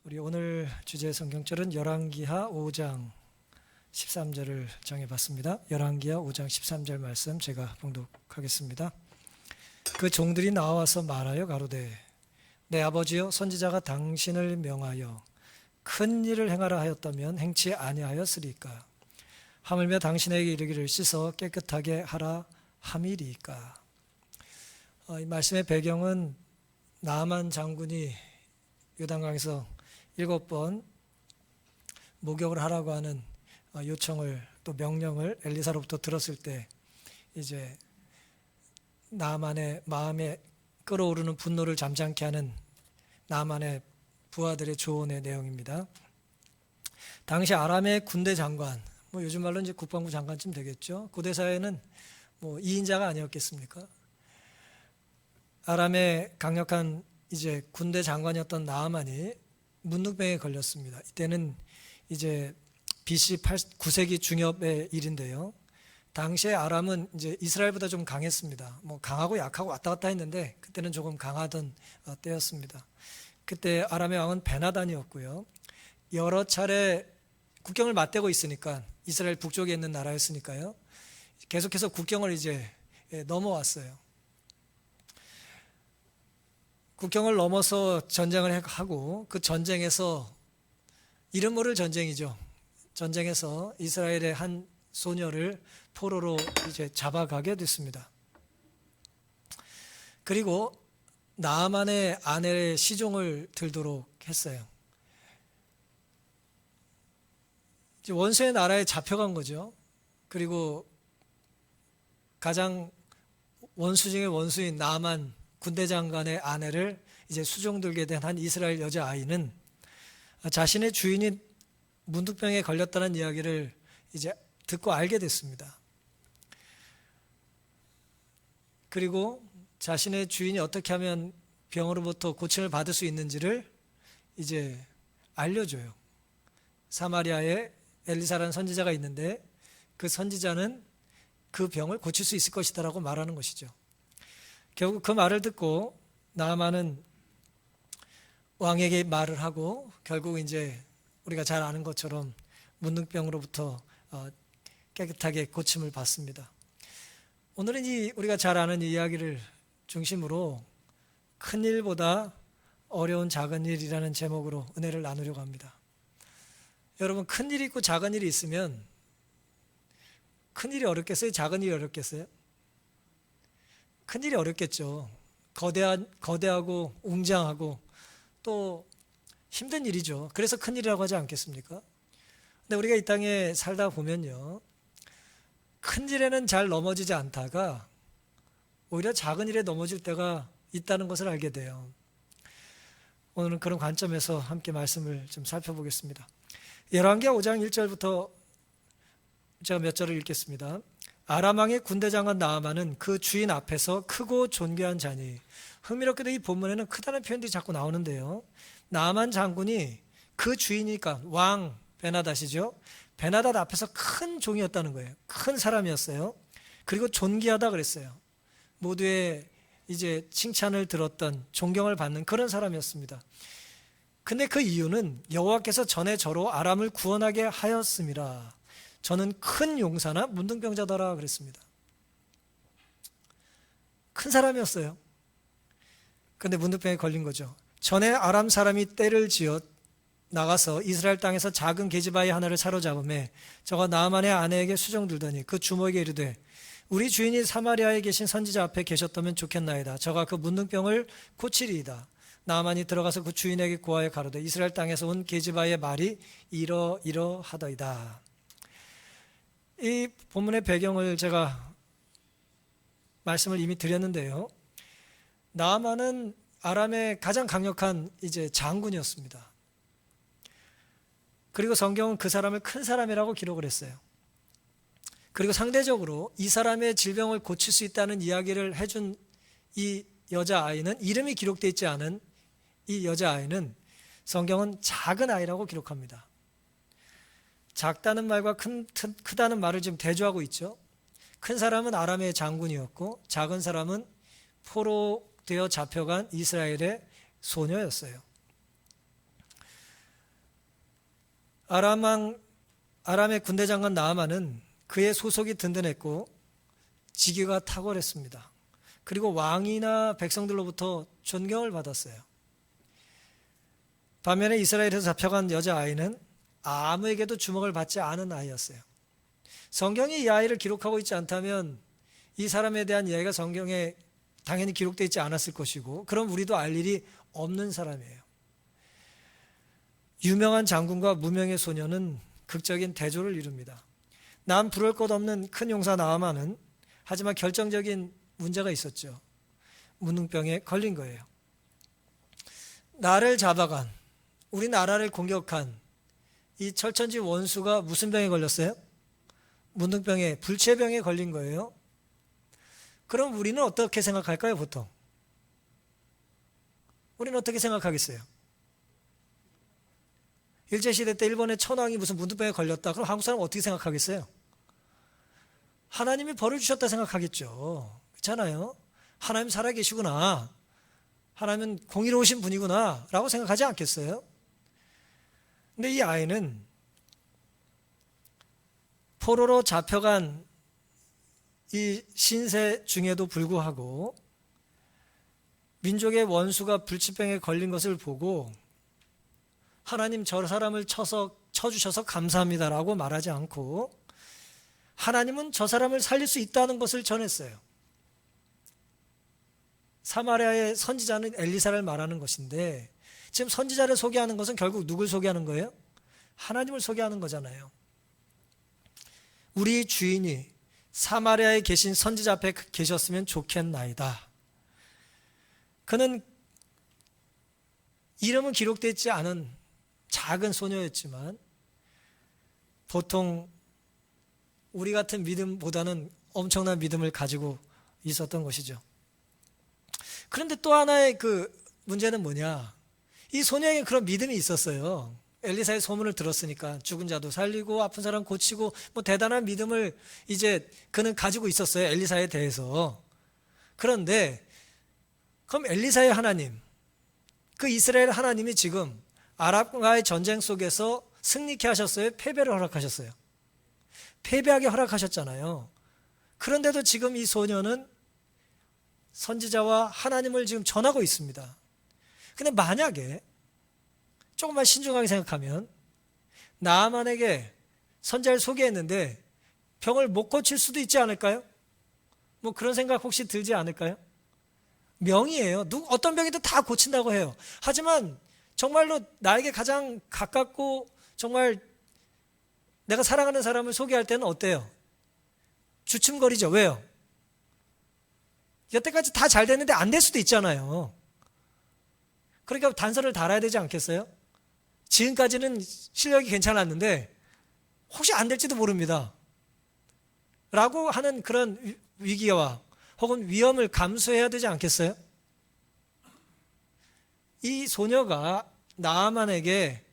우리 오늘 주제 성경절은 열왕기하 5장 13절을 정해봤습니다. 열왕기하 5장 13절 말씀 제가 봉독하겠습니다. 그 종들이 나와서 말하여 가로되 내 아버지여 선지자가 당신을 명하여 큰 일을 행하라 하였다면 행치 아니하였으리까? 하물며 당신에게 이르기를 씻어 깨끗하게 하라 함이리까? 이 말씀의 배경은 나아만 장군이 요단강에서 7번 목욕을 하라고 하는 요청을 또 명령을 엘리사로부터 들었을 때 이제 나아만의 마음에 끓어오르는 분노를 잠잠케 하는 나아만의 부하들의 조언의 내용입니다. 당시 아람의 군대 장관, 요즘 말로 이제 국방부 장관쯤 되겠죠. 고대사회는 2인자가 아니었겠습니까? 아람의 강력한 이제 군대 장관이었던 나아만이 문둥병에 걸렸습니다. 이때는 이제 BC 9세기 중엽의 일인데요. 당시에 아람은 이제 이스라엘보다 좀 강했습니다. 강하고 약하고 왔다 갔다 했는데 그때는 조금 강하던 때였습니다. 그때 아람의 왕은 베나단이었고요. 여러 차례 국경을 맞대고 있으니까 이스라엘 북쪽에 있는 나라였으니까요. 계속해서 국경을 이제 넘어왔어요. 국경을 넘어서 전쟁을 하고 그 전쟁에서 이름 모를 전쟁이죠. 전쟁에서 이스라엘의 한 소녀를 포로로 이제 잡아가게 됐습니다. 그리고 나아만의 아내의 시종을 들도록 했어요. 이제 원수의 나라에 잡혀간 거죠. 그리고 가장 원수 중의 원수인 나아만 군대 장관의 아내를 이제 수종들게 된 한 이스라엘 여자아이는 자신의 주인이 문둥병에 걸렸다는 이야기를 이제 듣고 알게 됐습니다. 그리고 자신의 주인이 어떻게 하면 병으로부터 고침을 받을 수 있는지를 이제 알려줘요. 사마리아에 엘리사라는 선지자가 있는데 그 선지자는 그 병을 고칠 수 있을 것이다 라고 말하는 것이죠. 결국 그 말을 듣고 나아만은 왕에게 말을 하고 결국 이제 우리가 잘 아는 것처럼 문둥병으로부터 깨끗하게 고침을 받습니다. 오늘은 우리가 잘 아는 이 이야기를 중심으로 큰 일보다 어려운 작은 일이라는 제목으로 은혜를 나누려고 합니다. 여러분, 큰 일이 있고 작은 일이 있으면 큰 일이 어렵겠어요? 작은 일이 어렵겠어요? 큰 일이 어렵겠죠. 거대하고 웅장하고 또 힘든 일이죠. 그래서 큰 일이라고 하지 않겠습니까? 근데 우리가 이 땅에 살다 보면요, 큰 일에는 잘 넘어지지 않다가 오히려 작은 일에 넘어질 때가 있다는 것을 알게 돼요. 오늘은 그런 관점에서 함께 말씀을 좀 살펴보겠습니다. 열왕기하 5장 1절부터 제가 몇 절을 읽겠습니다. 아람 왕의 군대 장관 나아만은 그 주인 앞에서 크고 존귀한 자니, 흥미롭게도 이 본문에는 크다는 표현들이 자꾸 나오는데요. 나아만 장군이 그 주인이니까 왕 베나닷이죠. 베나닷 앞에서 큰 종이었다는 거예요. 큰 사람이었어요. 그리고 존귀하다 그랬어요. 모두의 이제 칭찬을 들었던, 존경을 받는 그런 사람이었습니다. 근데 그 이유는 여호와께서 전에 저로 아람을 구원하게 하였음이라. 저는 큰 용사나 문둥병자더라 그랬습니다. 큰 사람이었어요. 그런데 문둥병에 걸린 거죠. 전에 아람 사람이 떼를 지어 나가서 이스라엘 땅에서 작은 계집아이 하나를 사로잡음에 저가 나아만의 아내에게 수종들더니 그 주모에게 이르되 우리 주인이 사마리아에 계신 선지자 앞에 계셨다면 좋겠나이다. 저가 그 문둥병을 고치리이다. 나아만이 들어가서 그 주인에게 고하여 가로되 이스라엘 땅에서 온 계집아이의 말이 이러이러하더이다. 이 본문의 배경을 제가 말씀을 이미 드렸는데요. 나아만은 아람의 가장 강력한 이제 장군이었습니다. 그리고 성경은 그 사람을 큰 사람이라고 기록을 했어요. 그리고 상대적으로 이 사람의 질병을 고칠 수 있다는 이야기를 해준 이 여자아이는, 이름이 기록되어 있지 않은 이 여자아이는 성경은 작은 아이라고 기록합니다. 작다는 말과 크다는 말을 지금 대조하고 있죠. 큰 사람은 아람의 장군이었고 작은 사람은 포로 되어 잡혀간 이스라엘의 소녀였어요. 아람의 군대 장관 나아만은 그의 소속이 든든했고 지기가 탁월했습니다. 그리고 왕이나 백성들로부터 존경을 받았어요. 반면에 이스라엘에서 잡혀간 여자아이는 아무에게도 주목을 받지 않은 아이였어요. 성경이 이 아이를 기록하고 있지 않다면 이 사람에 대한 이야기가 성경에 당연히 기록되어 있지 않았을 것이고, 그럼 우리도 알 일이 없는 사람이에요. 유명한 장군과 무명의 소녀는 극적인 대조를 이룹니다. 남 부러울 것 없는 큰 용사 나아만은 하지만 결정적인 문제가 있었죠. 문둥병에 걸린 거예요. 나를 잡아간, 우리나라를 공격한 이 철천지 원수가 무슨 병에 걸렸어요? 문둥병에, 불치병에 걸린 거예요. 그럼 우리는 어떻게 생각할까요, 보통? 우리는 어떻게 생각하겠어요? 일제시대 때 일본의 천황이 무슨 문둥병에 걸렸다. 그럼 한국 사람은 어떻게 생각하겠어요? 하나님이 벌을 주셨다 생각하겠죠. 그렇잖아요? 하나님 살아계시구나. 하나님은 공의로우신 분이구나 라고 생각하지 않겠어요? 근데 이 아이는 포로로 잡혀간 이 신세 중에도 불구하고 민족의 원수가 불치병에 걸린 것을 보고 하나님 저 사람을 쳐주셔서 감사합니다라고 말하지 않고 하나님은 저 사람을 살릴 수 있다는 것을 전했어요. 사마리아의 선지자는 엘리사를 말하는 것인데 지금 선지자를 소개하는 것은 결국 누굴 소개하는 거예요? 하나님을 소개하는 거잖아요. 우리 주인이 사마리아에 계신 선지자 앞에 계셨으면 좋겠나이다. 그는 이름은 기록되어 있지 않은 작은 소녀였지만 보통 우리 같은 믿음보다는 엄청난 믿음을 가지고 있었던 것이죠. 그런데 또 하나의 그 문제는 뭐냐? 이 소녀에게 그런 믿음이 있었어요. 엘리사의 소문을 들었으니까 죽은 자도 살리고 아픈 사람 고치고 뭐 대단한 믿음을 이제 그는 가지고 있었어요. 엘리사에 대해서. 그런데 그럼 엘리사의 하나님, 그 이스라엘 하나님이 지금 아람과의 전쟁 속에서 승리케 하셨어요? 패배를 허락하셨어요? 패배하게 허락하셨잖아요. 그런데도 지금 이 소녀는 선지자와 하나님을 지금 전하고 있습니다. 근데 만약에 조금만 신중하게 생각하면 나아만에게 선지자를 소개했는데 병을 못 고칠 수도 있지 않을까요? 뭐 그런 생각 혹시 들지 않을까요? 명이에요. 어떤 병이든 다 고친다고 해요. 하지만 정말로 나에게 가장 가깝고 정말 내가 사랑하는 사람을 소개할 때는 어때요? 주춤거리죠. 왜요? 여태까지 다 잘 됐는데 안 될 수도 있잖아요. 그러니까 단서를 달아야 되지 않겠어요? 지금까지는 실력이 괜찮았는데 혹시 안 될지도 모릅니다. 라고 하는 그런 위기와 혹은 위험을 감수해야 되지 않겠어요? 이 소녀가 나아만에게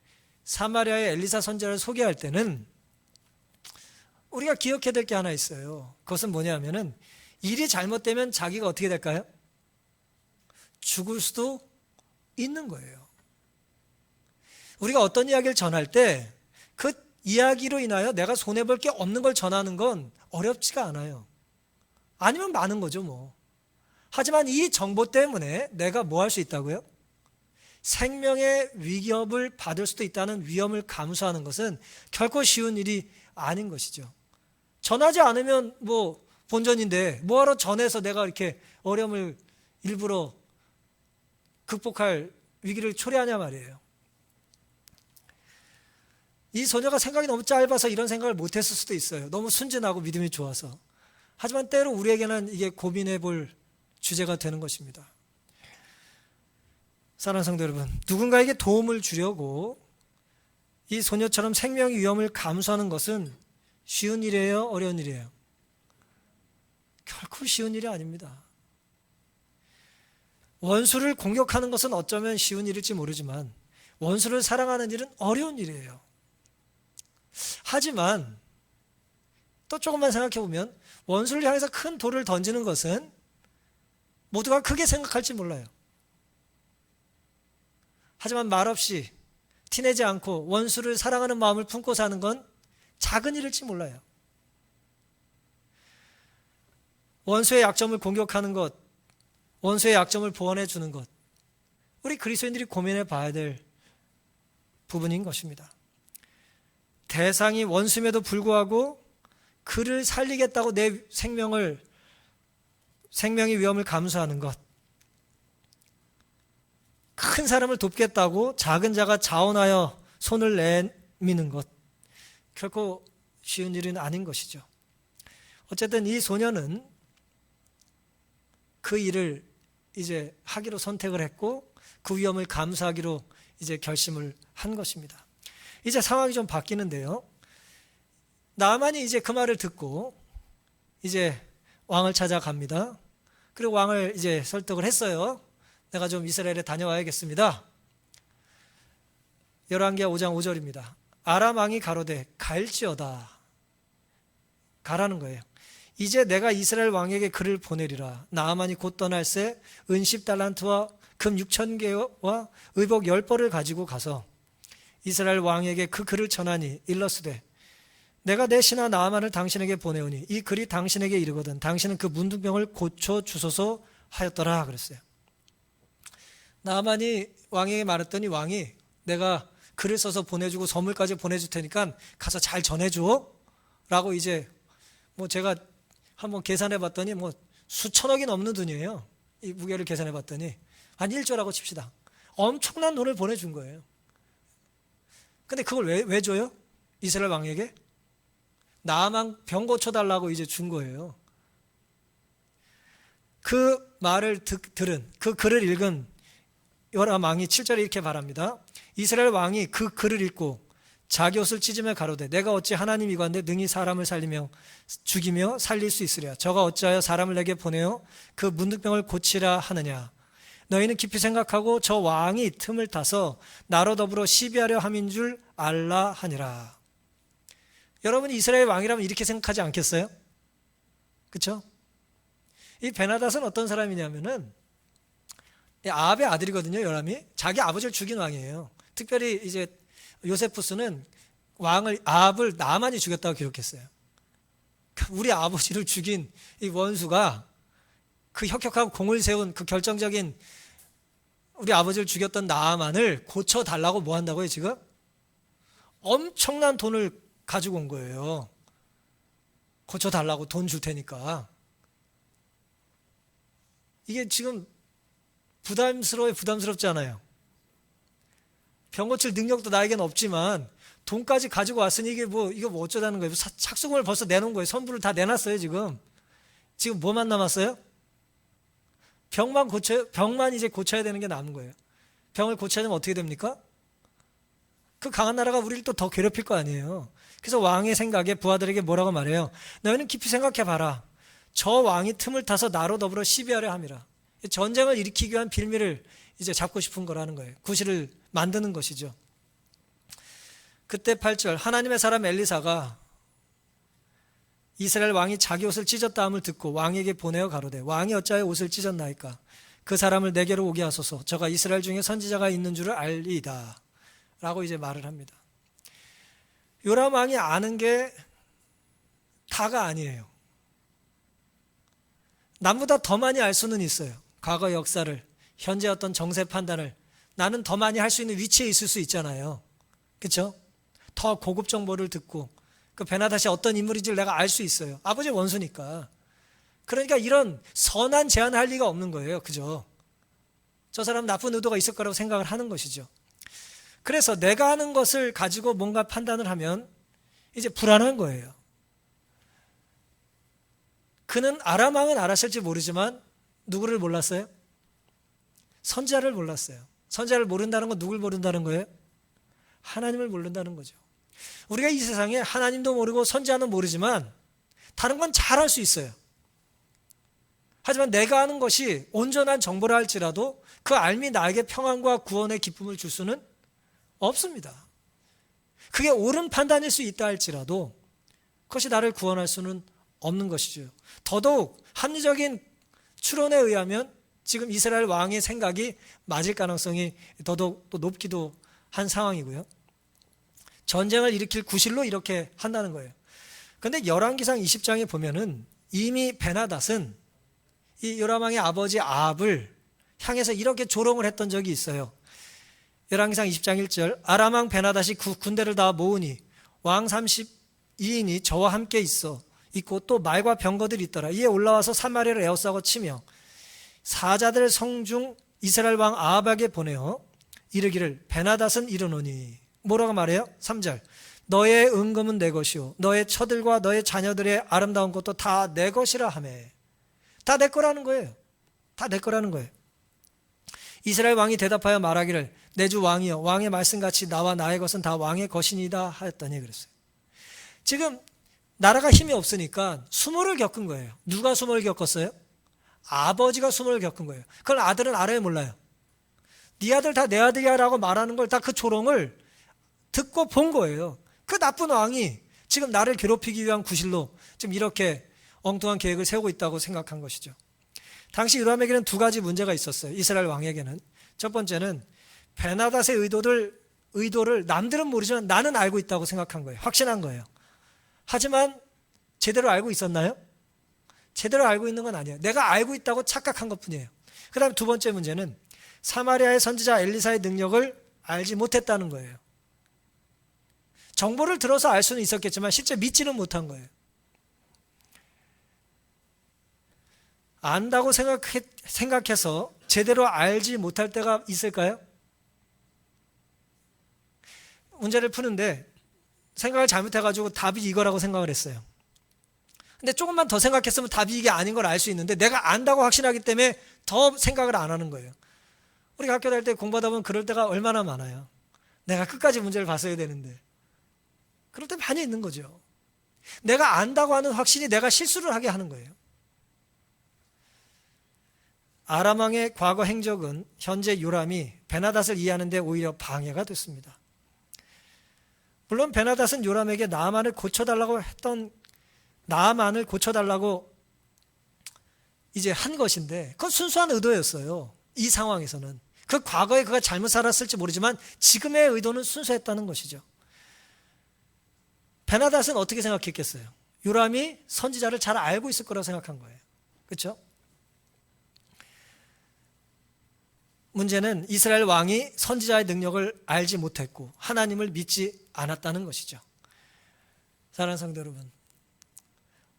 사마리아의 엘리사 선지자를 소개할 때는 우리가 기억해야 될 게 하나 있어요. 그것은 뭐냐면은 일이 잘못되면 자기가 어떻게 될까요? 죽을 수도 있는 거예요. 우리가 어떤 이야기를 전할 때 그 이야기로 인하여 내가 손해볼 게 없는 걸 전하는 건 어렵지가 않아요. 아니면 많은 거죠 뭐. 하지만 이 정보 때문에 내가 뭐 할 수 있다고요? 생명의 위협을 받을 수도 있다는 위험을 감수하는 것은 결코 쉬운 일이 아닌 것이죠. 전하지 않으면 뭐 본전인데 뭐하러 전해서 내가 이렇게 어려움을 일부러 극복할 위기를 초래하냐 말이에요. 이 소녀가 생각이 너무 짧아서 이런 생각을 못했을 수도 있어요. 너무 순진하고 믿음이 좋아서. 하지만 때로 우리에게는 이게 고민해 볼 주제가 되는 것입니다. 사랑하는 성도 여러분, 누군가에게 도움을 주려고 이 소녀처럼 생명의 위험을 감수하는 것은 쉬운 일이에요? 어려운 일이에요? 결코 쉬운 일이 아닙니다. 원수를 공격하는 것은 어쩌면 쉬운 일일지 모르지만 원수를 사랑하는 일은 어려운 일이에요. 하지만 또 조금만 생각해 보면 원수를 향해서 큰 돌을 던지는 것은 모두가 크게 생각할지 몰라요. 하지만 말없이 티내지 않고 원수를 사랑하는 마음을 품고 사는 건 작은 일일지 몰라요. 원수의 약점을 공격하는 것, 원수의 약점을 보완해 주는 것, 우리 그리스도인들이 고민해 봐야 될 부분인 것입니다. 대상이 원수임에도 불구하고 그를 살리겠다고 내 생명의 위험을 감수하는 것, 큰 사람을 돕겠다고 작은 자가 자원하여 손을 내미는 것, 결코 쉬운 일은 아닌 것이죠. 어쨌든 이 소년은 그 일을 이제 하기로 선택을 했고 그 위험을 감수하기로 이제 결심을 한 것입니다. 이제 상황이 좀 바뀌는데요. 나만이 이제 그 말을 듣고 이제 왕을 찾아갑니다. 그리고 왕을 이제 설득을 했어요. 내가 좀 이스라엘에 다녀와야겠습니다. 열왕기하 5장 5절입니다. 아람 왕이 가로되 갈지어다. 가라는 거예요. 이제 내가 이스라엘 왕에게 글을 보내리라. 나아만이 곧 떠날새 은 10달란트와 금 6,000개와 의복 10벌을 가지고 가서 이스라엘 왕에게 그 글을 전하니 일러스되 내가 내 신하 나아만을 당신에게 보내오니 이 글이 당신에게 이르거든 당신은 그 문둥병을 고쳐 주소서 하였더라 그랬어요. 나아만이 왕에게 말했더니 왕이 내가 글을 써서 보내주고 선물까지 보내줄 테니까 가서 잘 전해줘 라고 이제 제가 한번 계산해 봤더니 수천억이 넘는 돈이에요. 이 무게를 계산해 봤더니 한 1조라고 칩시다. 엄청난 돈을 보내준 거예요. 근데 그걸 왜 줘요? 이스라엘 왕에게? 나만 병 고쳐달라고 이제 준 거예요. 그 말을 들은, 그 글을 읽은 요람 왕이 7절에 이렇게 말합니다. 이스라엘 왕이 그 글을 읽고 자기 옷을 찢으며 가로되 내가 어찌 하나님이건대 능히 사람을 살리며 죽이며 살릴 수 있으랴. 저가 어찌하여 사람을 내게 보내어 그 문둥병을 고치라 하느냐. 너희는 깊이 생각하고 저 왕이 틈을 타서 나로 더불어 시비하려 함인 줄 알라 하니라. 여러분이 이스라엘 왕이라면 이렇게 생각하지 않겠어요? 그렇죠? 이 베나닷은 어떤 사람이냐면은 아합의 아들이거든요. 요람이 자기 아버지를 죽인 왕이에요. 특별히 이제 요세푸스는 아합을 나만이 죽였다고 기록했어요. 우리 아버지를 죽인 이 원수가 그 혁혁하고 공을 세운 그 결정적인 우리 아버지를 죽였던 나아만을 고쳐달라고 뭐 한다고요 지금? 엄청난 돈을 가지고 온 거예요. 고쳐달라고 돈 줄 테니까. 이게 지금 부담스럽지 않아요. 병 고칠 능력도 나에게는 없지만 돈까지 가지고 왔으니 이게 뭐 어쩌다는 거예요. 착수금을 벌써 내놓은 거예요. 선불을 다 내놨어요 지금. 지금 뭐만 남았어요? 병만 이제 고쳐야 되는 게 남은 거예요. 병을 고쳐야 되면 어떻게 됩니까? 그 강한 나라가 우리를 또 더 괴롭힐 거 아니에요. 그래서 왕의 생각에 부하들에게 뭐라고 말해요? 너희는 깊이 생각해 봐라. 저 왕이 틈을 타서 나로 더불어 시비하려 함이라. 전쟁을 일으키기 위한 빌미를 이제 잡고 싶은 거라는 거예요. 구실을 만드는 것이죠. 그때 8절 하나님의 사람 엘리사가 이스라엘 왕이 자기 옷을 찢었다 함을 듣고 왕에게 보내어 가로되 왕이 어찌하여 옷을 찢었나이까 그 사람을 내게로 오게 하소서 저가 이스라엘 중에 선지자가 있는 줄을 알리이다 라고 이제 말을 합니다. 요람 왕이 아는 게 다가 아니에요. 남보다 더 많이 알 수는 있어요. 과거 역사를, 현재 어떤 정세 판단을 나는 더 많이 할 수 있는 위치에 있을 수 있잖아요. 그렇죠? 더 고급 정보를 듣고 그 베나닷이 어떤 인물인지를 내가 알 수 있어요. 아버지의 원수니까. 그러니까 이런 선한 제안을 할 리가 없는 거예요. 그죠? 저 사람 나쁜 의도가 있을 거라고 생각을 하는 것이죠. 그래서 내가 하는 것을 가지고 뭔가 판단을 하면 이제 불안한 거예요. 그는 아람 왕은 알았을지 모르지만 누구를 몰랐어요? 선지자를 몰랐어요. 선지자를 모른다는 건 누굴 모른다는 거예요? 하나님을 모른다는 거죠. 우리가 이 세상에 하나님도 모르고 선지자는 모르지만 다른 건 잘 알 수 있어요. 하지만 내가 아는 것이 온전한 정보라 할지라도 그 알미 나에게 평안과 구원의 기쁨을 줄 수는 없습니다. 그게 옳은 판단일 수 있다 할지라도 그것이 나를 구원할 수는 없는 것이죠. 더더욱 합리적인 추론에 의하면 지금 이스라엘 왕의 생각이 맞을 가능성이 더더욱 또 높기도 한 상황이고요. 전쟁을 일으킬 구실로 이렇게 한다는 거예요. 그런데 열왕기상 20장에 보면은 이미 베나닷은 이 요람 왕의 아버지 아합을 향해서 이렇게 조롱을 했던 적이 있어요. 열왕기상 20장 1절, 아람 왕 베나닷이 군대를 다 모으니 왕 32인이 저와 함께 있고 또 말과 병거들이 있더라. 이에 올라와서 사마리아를 에워싸고 치며 사자들 성중 이스라엘 왕 아합에게 보내어 이르기를 베나닷은 이르노니, 뭐라고 말해요? 3절, 너의 은금은 내 것이요 너의 처들과 너의 자녀들의 아름다운 것도 다 내 것이라 하며, 다 내 거라는 거예요. 다 내 거라는 거예요. 이스라엘 왕이 대답하여 말하기를 내 주 왕이여 왕의 말씀같이 나와 나의 것은 다 왕의 것이니이다 하였더니 그랬어요. 지금 나라가 힘이 없으니까 수모를 겪은 거예요. 누가 수모를 겪었어요? 아버지가 수모를 겪은 거예요. 그걸 아들은 알아요, 몰라요? 네 아들 다 내 아들이야 라고 말하는 걸 다 그 조롱을 듣고 본 거예요. 그 나쁜 왕이 지금 나를 괴롭히기 위한 구실로 지금 이렇게 엉뚱한 계획을 세우고 있다고 생각한 것이죠. 당시 요람에게는 두 가지 문제가 있었어요. 이스라엘 왕에게는. 첫 번째는 베나닷의 의도를 남들은 모르지만 나는 알고 있다고 생각한 거예요. 확신한 거예요. 하지만 제대로 알고 있었나요? 제대로 알고 있는 건 아니에요. 내가 알고 있다고 착각한 것뿐이에요. 그 다음에 두 번째 문제는 사마리아의 선지자 엘리사의 능력을 알지 못했다는 거예요. 정보를 들어서 알 수는 있었겠지만 실제 믿지는 못한 거예요. 안다고 생각해서 제대로 알지 못할 때가 있을까요? 문제를 푸는데 생각을 잘못해가지고 답이 이거라고 생각을 했어요. 근데 조금만 더 생각했으면 답이 이게 아닌 걸 알 수 있는데 내가 안다고 확신하기 때문에 더 생각을 안 하는 거예요. 우리가 학교 다닐 때 공부하다 보면 그럴 때가 얼마나 많아요. 내가 끝까지 문제를 봤어야 되는데. 그럴 때 많이 있는 거죠. 내가 안다고 하는 확신이 내가 실수를 하게 하는 거예요. 아람 왕의 과거 행적은 현재 요람이 베나닷을 이해하는 데 오히려 방해가 됐습니다. 물론 베나닷은 요람에게 나아만을 고쳐달라고 이제 한 것인데 그건 순수한 의도였어요. 이 상황에서는. 그 과거에 그가 잘못 살았을지 모르지만 지금의 의도는 순수했다는 것이죠. 베나닷은 어떻게 생각했겠어요? 요람이 선지자를 잘 알고 있을 거라고 생각한 거예요. 그렇죠? 문제는 이스라엘 왕이 선지자의 능력을 알지 못했고 하나님을 믿지 않았다는 것이죠. 사랑하는 성도 여러분,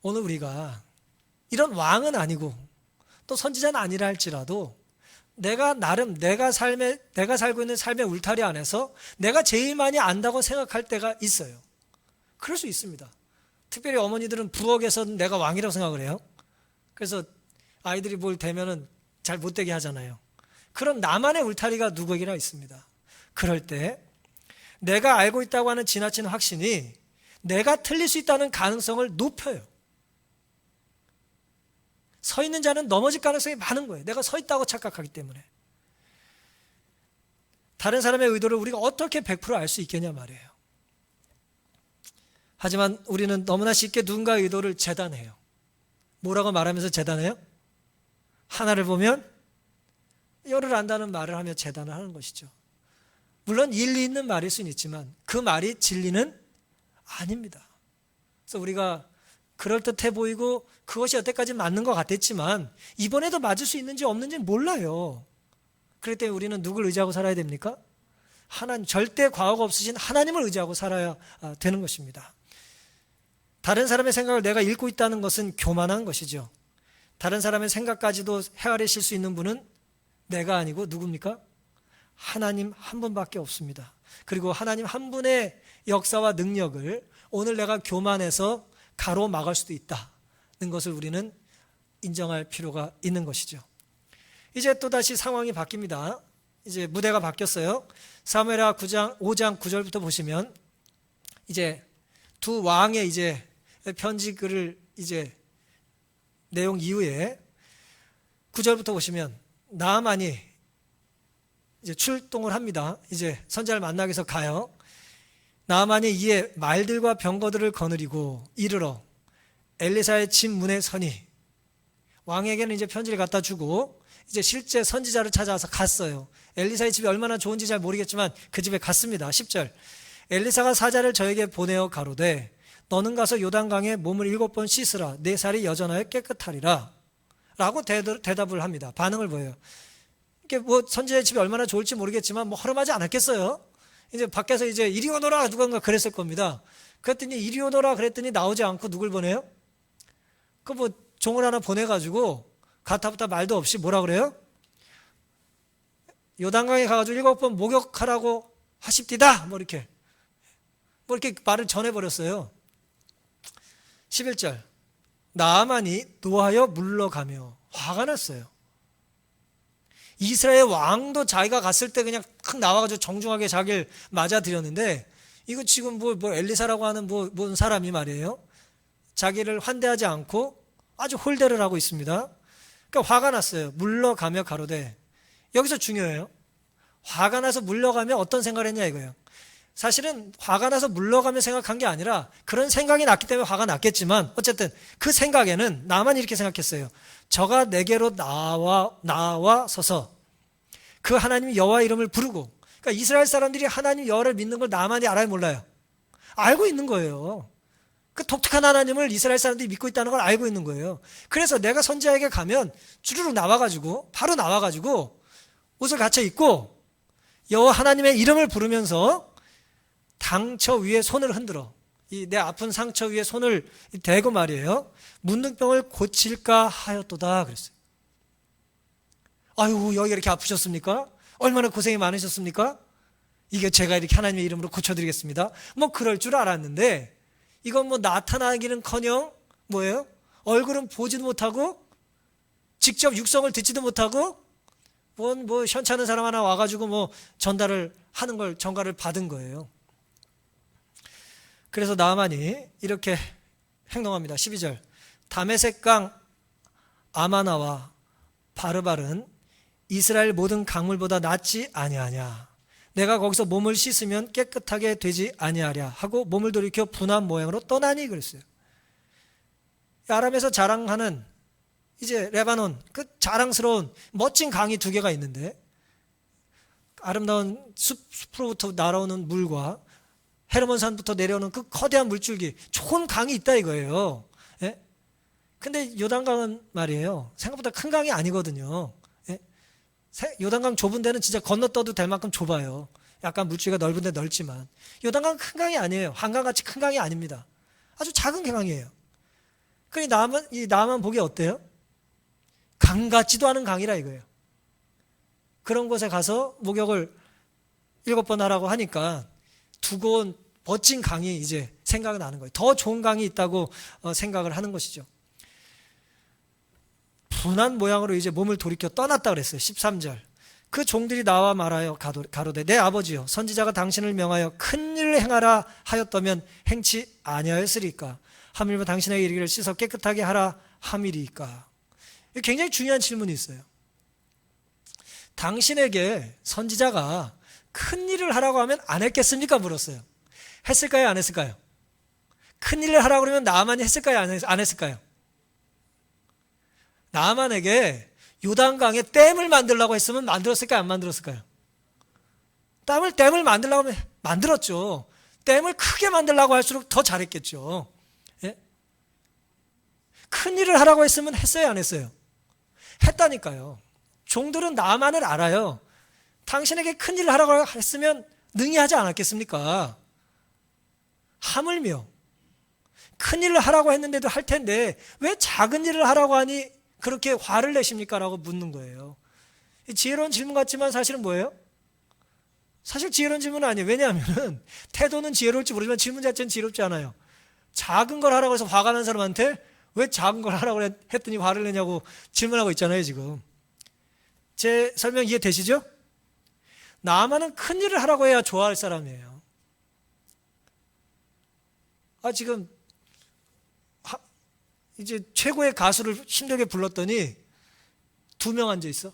오늘 우리가 이런 왕은 아니고 또 선지자는 아니라 할지라도 내가 살고 있는 삶의 울타리 안에서 내가 제일 많이 안다고 생각할 때가 있어요. 그럴 수 있습니다. 특별히 어머니들은 부엌에서는 내가 왕이라고 생각을 해요. 그래서 아이들이 뭘 대면은 잘 못되게 하잖아요. 그런 나만의 울타리가 누구에게나 있습니다. 그럴 때 내가 알고 있다고 하는 지나친 확신이 내가 틀릴 수 있다는 가능성을 높여요. 서 있는 자는 넘어질 가능성이 많은 거예요. 내가 서 있다고 착각하기 때문에. 다른 사람의 의도를 우리가 어떻게 100% 알 수 있겠냐 말이에요. 하지만 우리는 너무나 쉽게 누군가의 의도를 재단해요. 뭐라고 말하면서 재단해요? 하나를 보면 열을 안다는 말을 하며 재단을 하는 것이죠. 물론 일리 있는 말일 수는 있지만 그 말이 진리는 아닙니다. 그래서 우리가 그럴듯해 보이고 그것이 여태까지 맞는 것 같았지만 이번에도 맞을 수 있는지 없는지 몰라요. 그렇기 때문에 우리는 누굴 의지하고 살아야 됩니까? 하나님, 절대 과거가 없으신 하나님을 의지하고 살아야 되는 것입니다. 다른 사람의 생각을 내가 읽고 있다는 것은 교만한 것이죠. 다른 사람의 생각까지도 헤아리실 수 있는 분은 내가 아니고 누굽니까? 하나님 한 분밖에 없습니다. 그리고 하나님 한 분의 역사와 능력을 오늘 내가 교만해서 가로막을 수도 있다는 것을 우리는 인정할 필요가 있는 것이죠. 이제 또다시 상황이 바뀝니다. 이제 무대가 바뀌었어요. 사무엘하 5장 9절부터 보시면 이제 두 왕의 이제 편지글을 이제 내용 이후에 9절부터 보시면 나아만이 이제 출동을 합니다. 이제 선지자를 만나기 위해서 가요. 나아만이 이에 말들과 병거들을 거느리고 이르러 엘리사의 집 문에 서니 왕에게는 이제 편지를 갖다 주고 이제 실제 선지자를 찾아와서 갔어요. 엘리사의 집이 얼마나 좋은지 잘 모르겠지만 그 집에 갔습니다. 10절. 엘리사가 사자를 저에게 보내어 가로되 너는 가서 요단강에 몸을 7번 씻으라. 내 살이 여전하여 깨끗하리라. 라고 대답을 합니다. 반응을 보여요. 이게 뭐 선지자의 집이 얼마나 좋을지 모르겠지만 뭐 허름하지 않았겠어요. 이제 밖에서 이제 이리 오너라 누군가 그랬을 겁니다. 그랬더니 이리 오너라 그랬더니 나오지 않고 누굴 보내요? 그 뭐 종을 하나 보내가지고 가타부타 말도 없이 뭐라 그래요? 요단강에 가가지고 7번 목욕하라고 하십디다. 뭐 이렇게 말을 전해버렸어요. 11절. 나아만이 노하여 물러가며 화가 났어요. 이스라엘 왕도 자기가 갔을 때 그냥 탁 나와가지고 정중하게 자기를 맞아들였는데 이거 지금 뭐 엘리사라고 하는 뭔 사람이 말이에요. 자기를 환대하지 않고 아주 홀대를 하고 있습니다. 그러니까 화가 났어요. 물러가며 가로되. 여기서 중요해요. 화가 나서 물러가며 어떤 생각을 했냐 이거예요. 사실은 화가 나서 물러가며 생각한 게 아니라 그런 생각이 났기 때문에 화가 났겠지만 어쨌든 그 생각에는 나만 이렇게 생각했어요. 저가 내게로 나와서서 그 하나님 여호와 이름을 부르고, 그러니까 이스라엘 사람들이 하나님 여호와를 믿는 걸 나만이 알아요 몰라요? 알고 있는 거예요. 그 독특한 하나님을 이스라엘 사람들이 믿고 있다는 걸 알고 있는 거예요. 그래서 내가 선지자에게 가면 주르륵 바로 나와가지고 옷을 갖춰 입고 여호와 하나님의 이름을 부르면서 상처 위에 손을 흔들어 이 내 아픈 상처 위에 손을 대고 말이에요. 문둥병을 고칠까 하였도다 그랬어요. 아유 여기가 이렇게 아프셨습니까? 얼마나 고생이 많으셨습니까? 이게 제가 이렇게 하나님의 이름으로 고쳐드리겠습니다. 뭐 그럴 줄 알았는데 이건 뭐 나타나기는커녕 뭐예요? 얼굴은 보지도 못하고 직접 육성을 듣지도 못하고 뭐 현찮은 사람 하나 와가지고 뭐 전달을 하는 걸 전가를 받은 거예요. 그래서 나아만이 이렇게 행동합니다. 12절. 다메섹강 아마나와 바르발은 이스라엘 모든 강물보다 낫지 아니하냐. 내가 거기서 몸을 씻으면 깨끗하게 되지 아니하랴 하고 몸을 돌이켜 분한 모양으로 떠나니 그랬어요. 아람에서 자랑하는 이제 레바논 그 자랑스러운 멋진 강이 2개가 있는데 아름다운 숲으로부터 날아오는 물과 헤르몬산부터 내려오는 그 거대한 물줄기 좋은 강이 있다 이거예요. 예? 근데 요단강은 말이에요. 생각보다 큰 강이 아니거든요. 예? 요단강 좁은 데는 진짜 건너떠도 될 만큼 좁아요. 약간 물줄기가 넓은 데 넓지만 요단강은 큰 강이 아니에요. 한강같이 큰 강이 아닙니다. 아주 작은 강이에요. 그러니 나만 보기 어때요? 강 같지도 않은 강이라 이거예요. 그런 곳에 가서 목욕을 7번 하라고 하니까 두고온 멋진 강이 이제 생각이 나는 거예요. 더 좋은 강이 있다고 생각을 하는 것이죠. 분한 모양으로 이제 몸을 돌이켜 떠났다 그랬어요. 13절. 그 종들이 나와 말하여 가로되 내 아버지여 선지자가 당신을 명하여 큰 일을 행하라 하였다면 행치 아니하였으리까? 하물며 당신에게 이르기를 씻어 깨끗하게 하라 함이리까? 굉장히 중요한 질문이 있어요. 당신에게 선지자가 큰 일을 하라고 하면 안 했겠습니까? 물었어요. 했을까요? 안 했을까요? 큰 일을 하라고 그러면 나아만이 했을까요? 안 했을까요? 나아만에게 요단강에 댐을 만들라고 했으면 만들었을까요? 안 만들었을까요? 댐을 만들라고 하면 만들었죠. 댐을 크게 만들라고 할수록 더 잘했겠죠. 예? 큰 일을 하라고 했으면 했어요? 안 했어요? 했다니까요. 종들은 나아만을 알아요. 당신에게 큰 일을 하라고 했으면 능히 하지 않았겠습니까? 하물며 큰 일을 하라고 했는데도 할 텐데 왜 작은 일을 하라고 하니 그렇게 화를 내십니까? 라고 묻는 거예요. 지혜로운 질문 같지만 사실은 뭐예요? 사실 지혜로운 질문은 아니에요. 왜냐하면 태도는 지혜로울지 모르지만 질문 자체는 지혜롭지 않아요. 작은 걸 하라고 해서 화가 난 사람한테 왜 작은 걸 하라고 했더니 화를 내냐고 질문하고 있잖아요 지금. 제 설명 이해되시죠? 나아만은 큰 일을 하라고 해야 좋아할 사람이에요. 지금 이제 최고의 가수를 힘들게 불렀더니 2명 앉아 있어.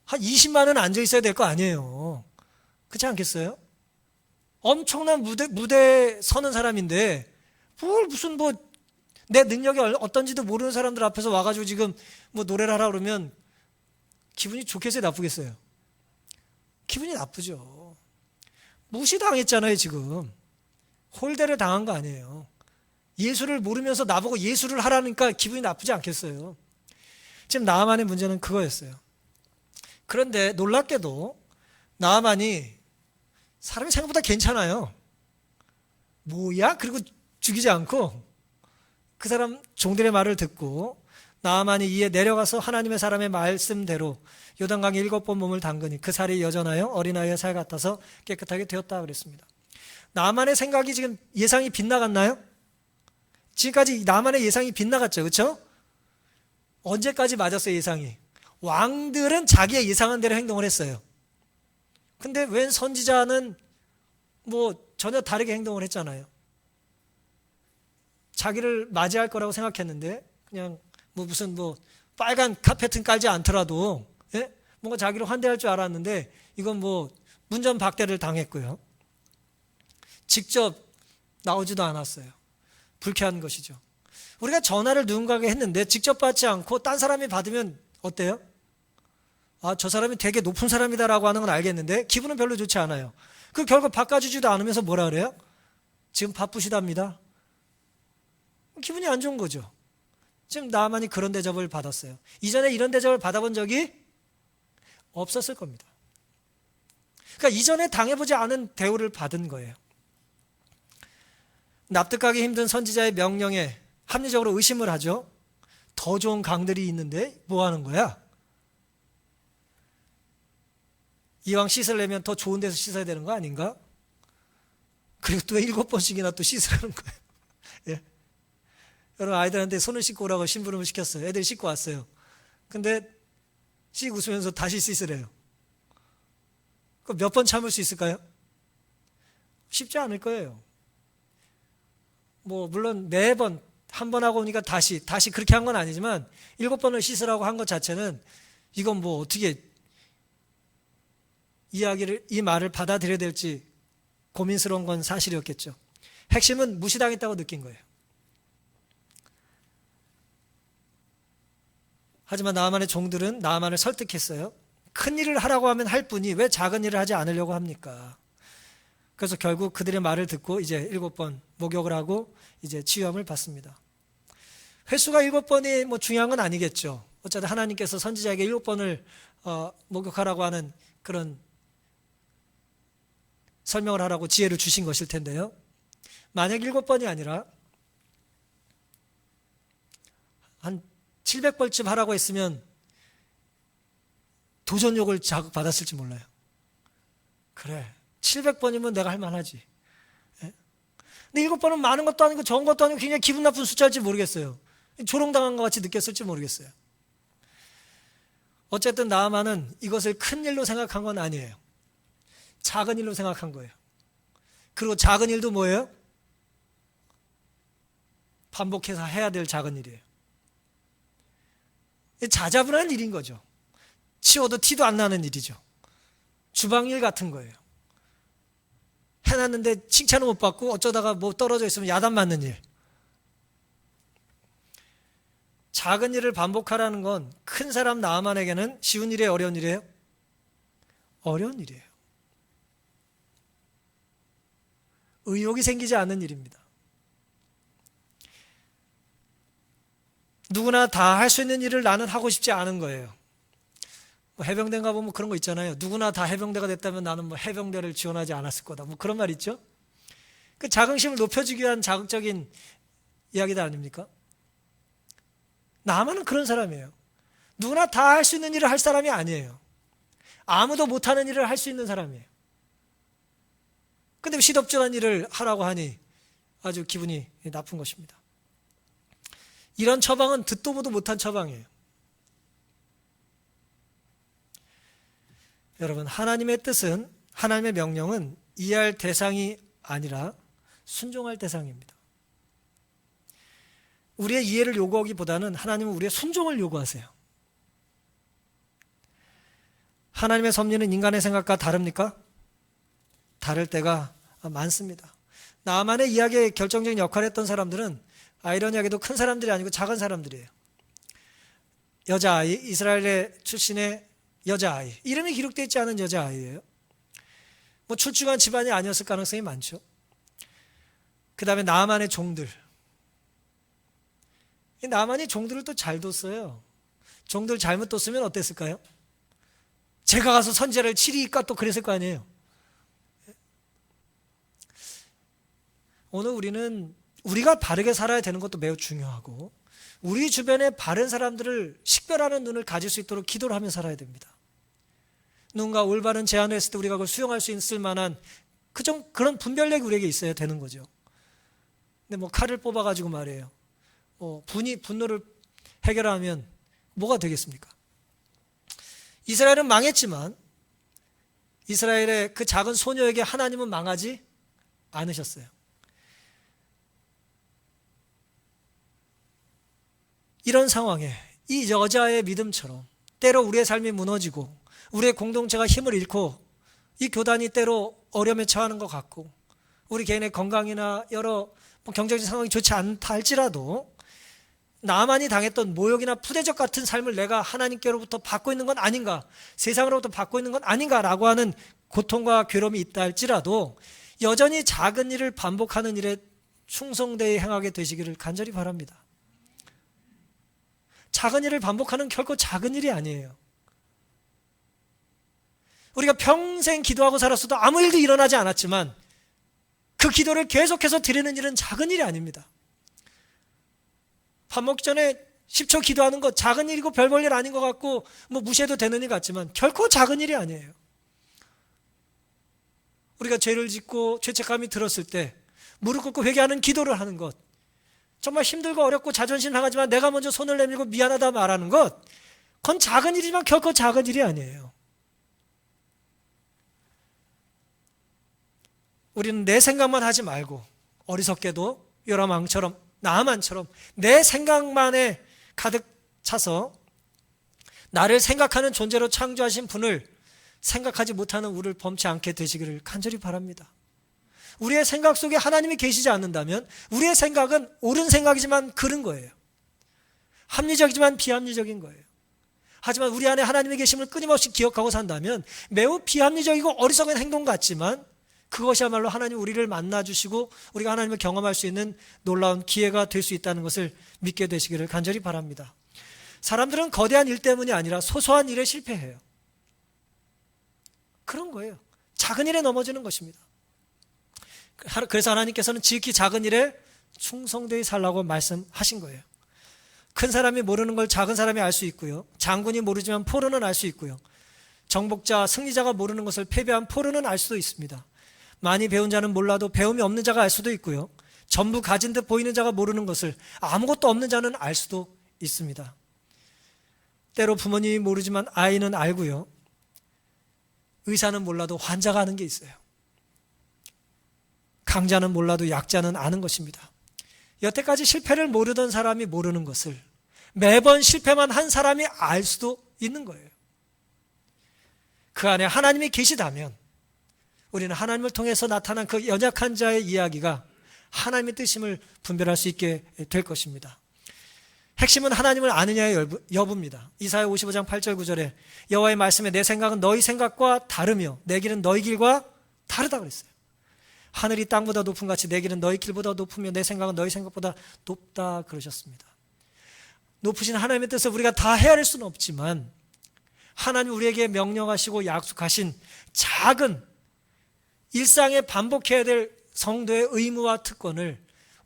한 20만은 앉아 있어야 될 거 아니에요. 그렇지 않겠어요? 엄청난 무대에 서는 사람인데 무슨 내 능력이 어떤지도 모르는 사람들 앞에서 와가지고 지금 뭐 노래를 하라 그러면 기분이 좋겠어요, 나쁘겠어요? 기분이 나쁘죠. 무시당했잖아요, 지금. 홀대를 당한 거 아니에요. 예수를 모르면서 나보고 예수를 하라니까 기분이 나쁘지 않겠어요? 지금 나아만의 문제는 그거였어요. 그런데 놀랍게도 나아만이 사람이 생각보다 괜찮아요. 뭐야? 그리고 죽이지 않고 그 사람 종들의 말을 듣고 나아만이 이에 내려가서 하나님의 사람의 말씀대로 요단강에 7번 몸을 담그니 그 살이 여전하여 어린아이의 살 같아서 깨끗하게 되었다 그랬습니다. 나아만의 생각이 지금 예상이 빗나갔나요? 지금까지 나아만의 예상이 빗나갔죠, 그렇죠? 언제까지 맞았어요, 예상이? 왕들은 자기의 예상한 대로 행동을 했어요. 근데 웬 선지자는 뭐 전혀 다르게 행동을 했잖아요. 자기를 맞이할 거라고 생각했는데 그냥 뭐 무슨 뭐 빨간 카페트는 깔지 않더라도 예? 뭔가 자기를 환대할 줄 알았는데 이건 뭐 문전박대를 당했고요. 직접 나오지도 않았어요. 불쾌한 것이죠. 우리가 전화를 누군가에게 했는데 직접 받지 않고 딴 사람이 받으면 어때요? 아, 저 사람이 되게 높은 사람이다라고 하는 건 알겠는데 기분은 별로 좋지 않아요. 그 결국 바꿔주지도 않으면서 뭐라 그래요? 지금 바쁘시답니다. 기분이 안 좋은 거죠. 지금 나만이 그런 대접을 받았어요. 이전에 이런 대접을 받아본 적이 없었을 겁니다. 그러니까 이전에 당해보지 않은 대우를 받은 거예요. 납득하기 힘든 선지자의 명령에 합리적으로 의심을 하죠. 더 좋은 강들이 있는데 뭐 하는 거야? 이왕 씻으려면 더 좋은 데서 씻어야 되는 거 아닌가? 그리고 또 7번씩이나 또 씻으라는 거예요. 예. 여러분 아이들한테 손을 씻고 오라고 심부름을 시켰어요. 애들이 씻고 왔어요. 근데 씩 웃으면서 다시 씻으래요. 그럼 몇 번 참을 수 있을까요? 쉽지 않을 거예요. 뭐 물론 매번 한 번 하고 오니까 다시 그렇게 한 건 아니지만 7번을 씻으라고 한 것 자체는 이건 뭐 어떻게 이 말을 받아들여야 될지 고민스러운 건 사실이었겠죠. 핵심은 무시당했다고 느낀 거예요. 하지만 나아만의 종들은 나아만을 설득했어요. 큰 일을 하라고 하면 할 뿐이 왜 작은 일을 하지 않으려고 합니까? 그래서 결국 그들의 말을 듣고 이제 7번 목욕을 하고 이제 치유함을 받습니다. 횟수가 7번이 뭐 중요한 건 아니겠죠. 어쨌든 하나님께서 선지자에게 7번을 목욕하라고 하는 그런 설명을 하라고 지혜를 주신 것일 텐데요. 만약 7번이 아니라 한 700번쯤 하라고 했으면 도전욕을 자극받았을지 몰라요. 그래, 700번이면 내가 할 만하지. 예? 근데 7번은 많은 것도 아니고 적은 것도 아니고 굉장히 기분 나쁜 숫자일지 모르겠어요. 조롱당한 것 같이 느꼈을지 모르겠어요. 어쨌든 나아만은 이것을 큰 일로 생각한 건 아니에요. 작은 일로 생각한 거예요. 그리고 작은 일도 뭐예요? 반복해서 해야 될 작은 일이에요. 자자분한 일인 거죠. 치워도 티도 안 나는 일이죠. 주방일 같은 거예요. 해놨는데 칭찬을 못 받고 어쩌다가 뭐 떨어져 있으면 야단 맞는 일. 작은 일을 반복하라는 건 큰 사람 나아만에게는 쉬운 일이에요, 어려운 일이에요? 어려운 일이에요. 의욕이 생기지 않는 일입니다. 누구나 다 할 수 있는 일을 나는 하고 싶지 않은 거예요. 뭐 해병대 가보면 그런 거 있잖아요. 누구나 다 해병대가 됐다면 나는 뭐 해병대를 지원하지 않았을 거다. 뭐 그런 말 있죠. 그 자긍심을 높여주기 위한 자극적인 이야기들 아닙니까? 나만은 그런 사람이에요. 누구나 다 할 수 있는 일을 할 사람이 아니에요. 아무도 못하는 일을 할 수 있는 사람이에요. 근데 시덥지한 일을 하라고 하니 아주 기분이 나쁜 것입니다. 이런 처방은 듣도 보도 못한 처방이에요. 여러분, 하나님의 뜻은, 하나님의 명령은 이해할 대상이 아니라 순종할 대상입니다. 우리의 이해를 요구하기보다는 하나님은 우리의 순종을 요구하세요. 하나님의 섭리는 인간의 생각과 다릅니까? 다를 때가 많습니다. 나만의 이야기에 결정적인 역할을 했던 사람들은 아이러니하게도 큰 사람들이 아니고 작은 사람들이에요. 여자아이, 이스라엘의 출신의 여자아이, 이름이 기록되어 있지 않은 여자아이예요. 뭐 출중한 집안이 아니었을 가능성이 많죠. 그 다음에 나만의 종들. 이 나만이 종들을 또 잘 뒀어요. 종들 잘못 뒀으면 어땠을까요? 제가 가서 선제를 치리까 또 그랬을 거 아니에요. 오늘 우리는 우리가 바르게 살아야 되는 것도 매우 중요하고, 우리 주변에 바른 사람들을 식별하는 눈을 가질 수 있도록 기도를 하며 살아야 됩니다. 누군가 올바른 제안을 했을 때 우리가 그걸 수용할 수 있을 만한 그런 분별력이 우리에게 있어야 되는 거죠. 근데 뭐 칼을 뽑아가지고 말이에요, 분노를 해결하면 뭐가 되겠습니까? 이스라엘은 망했지만 이스라엘의 그 작은 소녀에게 하나님은 망하지 않으셨어요. 이런 상황에 이 여자의 믿음처럼 때로 우리의 삶이 무너지고 우리의 공동체가 힘을 잃고 이 교단이 때로 어려움에 처하는 것 같고 우리 개인의 건강이나 여러 경제적인 상황이 좋지 않다 할지라도 나만이 당했던 모욕이나 푸대접 같은 삶을 내가 하나님께로부터 받고 있는 건 아닌가, 세상으로부터 받고 있는 건 아닌가라고 하는 고통과 괴로움이 있다 할지라도 여전히 작은 일을 반복하는 일에 충성되이 행하게 되시기를 간절히 바랍니다. 작은 일을 반복하는 결코 작은 일이 아니에요. 우리가 평생 기도하고 살았어도 아무 일도 일어나지 않았지만 그 기도를 계속해서 드리는 일은 작은 일이 아닙니다. 밥 먹기 전에 10초 기도하는 것 작은 일이고 별 볼 일 아닌 것 같고 뭐 무시해도 되는 일 같지만 결코 작은 일이 아니에요. 우리가 죄를 짓고 죄책감이 들었을 때 무릎 꿇고 회개하는 기도를 하는 것, 정말 힘들고 어렵고 자존심 상하지만 내가 먼저 손을 내밀고 미안하다 말하는 것, 그건 작은 일이지만 결코 작은 일이 아니에요. 우리는 내 생각만 하지 말고 어리석게도 요람왕처럼 나아만처럼 내 생각만에 가득 차서 나를 생각하는 존재로 창조하신 분을 생각하지 못하는 우리를 범치 않게 되시기를 간절히 바랍니다. 우리의 생각 속에 하나님이 계시지 않는다면 우리의 생각은 옳은 생각이지만 그른 거예요. 합리적이지만 비합리적인 거예요. 하지만 우리 안에 하나님의 계심을 끊임없이 기억하고 산다면 매우 비합리적이고 어리석은 행동 같지만 그것이야말로 하나님 우리를 만나주시고 우리가 하나님을 경험할 수 있는 놀라운 기회가 될 수 있다는 것을 믿게 되시기를 간절히 바랍니다. 사람들은 거대한 일 때문이 아니라 소소한 일에 실패해요. 그런 거예요. 작은 일에 넘어지는 것입니다. 그래서 하나님께서는 지극히 작은 일에 충성되이 살라고 말씀하신 거예요. 큰 사람이 모르는 걸 작은 사람이 알 수 있고요, 장군이 모르지만 포로는 알 수 있고요, 정복자, 승리자가 모르는 것을 패배한 포로는 알 수도 있습니다. 많이 배운 자는 몰라도 배움이 없는 자가 알 수도 있고요, 전부 가진 듯 보이는 자가 모르는 것을 아무것도 없는 자는 알 수도 있습니다. 때로 부모님이 모르지만 아이는 알고요, 의사는 몰라도 환자가 아는 게 있어요. 강자는 몰라도 약자는 아는 것입니다. 여태까지 실패를 모르던 사람이 모르는 것을 매번 실패만 한 사람이 알 수도 있는 거예요. 그 안에 하나님이 계시다면 우리는 하나님을 통해서 나타난 그 연약한 자의 이야기가 하나님의 뜻임을 분별할 수 있게 될 것입니다. 핵심은 하나님을 아느냐의 여부입니다. 이사야 55장 8절 9절에 여호와의 말씀에 내 생각은 너희 생각과 다르며 내 길은 너희 길과 다르다 그랬어요. 하늘이 땅보다 높은 같이 내 길은 너희 길보다 높으며 내 생각은 너희 생각보다 높다 그러셨습니다. 높으신 하나님의 뜻을 우리가 다 헤아릴 수는 없지만 하나님 우리에게 명령하시고 약속하신 작은 일상에 반복해야 될 성도의 의무와 특권을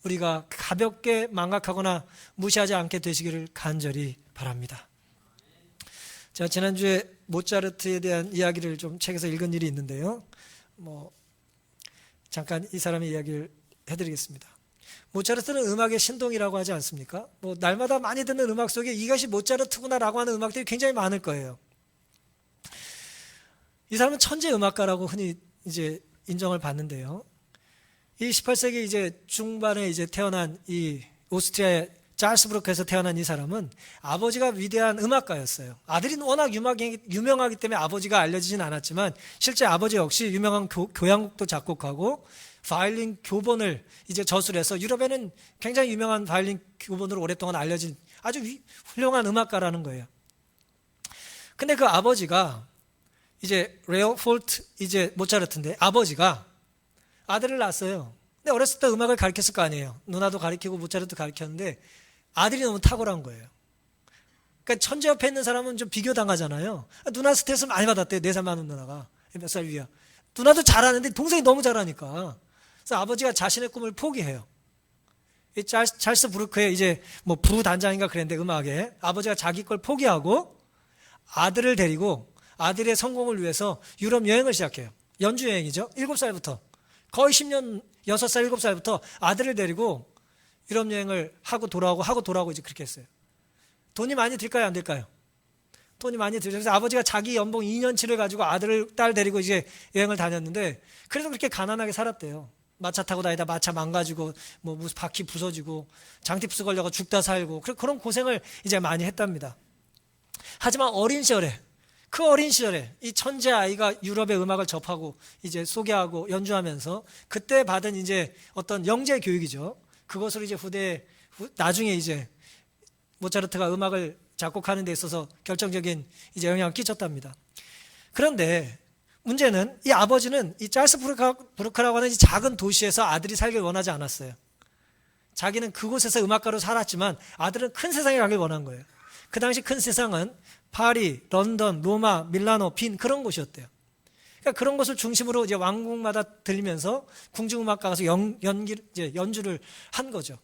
우리가 가볍게 망각하거나 무시하지 않게 되시기를 간절히 바랍니다. 제가 지난주에 모차르트에 대한 이야기를 좀 책에서 읽은 일이 있는데요, 잠깐 이 사람의 이야기를 해드리겠습니다. 모차르트는 음악의 신동이라고 하지 않습니까? 날마다 많이 듣는 음악 속에 이것이 모차르트구나라고 하는 음악들이 굉장히 많을 거예요. 이 사람은 천재 음악가라고 흔히 이제 인정을 받는데요, 이 18세기 이제 중반에 이제 태어난 이 오스트리아의 잘스부르크에서 태어난 이 사람은 아버지가 위대한 음악가였어요. 아들이 워낙 유명하기 때문에 아버지가 알려지진 않았지만 실제 아버지 역시 유명한 교향곡도 작곡하고 바이올린 교본을 이제 저술해서 유럽에는 굉장히 유명한 바이올린 교본으로 오랫동안 알려진 아주 훌륭한 음악가라는 거예요. 근데 그 아버지가 이제 레오폴트 이제 모차르트인데 아버지가 아들을 낳았어요. 근데 어렸을 때 음악을 가르쳤을 거 아니에요. 누나도 가르치고 모차르트 가르쳤는데 아들이 너무 탁월한 거예요. 그러니까 천재 옆에 있는 사람은 좀 비교당하잖아요. 누나 스트레스 많이 받았대요. 4살 많은 누나가. 몇 살 위야. 누나도 잘하는데 동생이 너무 잘하니까. 그래서 아버지가 자신의 꿈을 포기해요. 이 찰스 부르크의 이제 뭐 부단장인가 그랬는데 음악에 아버지가 자기 걸 포기하고 아들을 데리고 아들의 성공을 위해서 유럽 여행을 시작해요. 연주 여행이죠. 7살부터. 거의 10년, 6살, 7살부터 아들을 데리고 유럽 여행을 하고 돌아오고 이제 그렇게 했어요. 돈이 많이 들까요? 안 들까요? 돈이 많이 들죠. 그래서 아버지가 자기 연봉 2년치를 가지고 딸 데리고 이제 여행을 다녔는데 그래도 그렇게 가난하게 살았대요. 마차 타고 다니다 마차 망가지고 뭐 무슨 바퀴 부서지고 장티푸스 걸려가 죽다 살고 그런 고생을 이제 많이 했답니다. 하지만 어린 시절에 이 천재 아이가 유럽의 음악을 접하고 이제 소개하고 연주하면서 그때 받은 이제 어떤 영재 교육이죠. 그것으로 이제 나중에 이제 모차르트가 음악을 작곡하는 데 있어서 결정적인 이제 영향을 끼쳤답니다. 그런데 문제는 이 아버지는 이 찰스 부르크라고 하는 이 작은 도시에서 아들이 살길 원하지 않았어요. 자기는 그곳에서 음악가로 살았지만 아들은 큰 세상에 가길 원한 거예요. 그 당시 큰 세상은 파리, 런던, 로마, 밀라노, 빈 그런 곳이었대요. 그러니까 그런 곳을 중심으로 이제 왕궁마다 들리면서 궁중음악가 가서 연주를 한 거죠.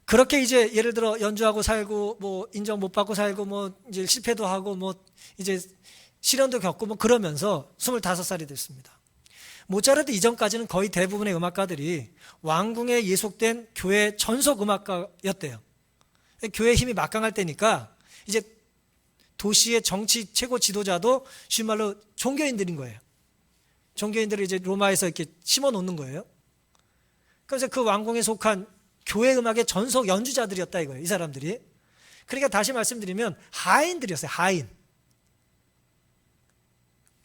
그렇게 이제 예를 들어 연주하고 살고 뭐 인정 못 받고 살고 뭐 이제 실패도 하고 뭐 이제 시련도 겪고 뭐 그러면서 25살이 됐습니다. 모차르트 이전까지는 거의 대부분의 음악가들이 왕궁에 예속된 교회 전속 음악가였대요. 교회 힘이 막강할 때니까 이제 도시의 정치 최고 지도자도 쉬운 말로 종교인들인 거예요. 종교인들을 이제 로마에서 이렇게 심어 놓는 거예요. 그래서 그 왕궁에 속한 교회 음악의 전속 연주자들이었다 이거예요. 이 사람들이. 그러니까 다시 말씀드리면 하인들이었어요. 하인.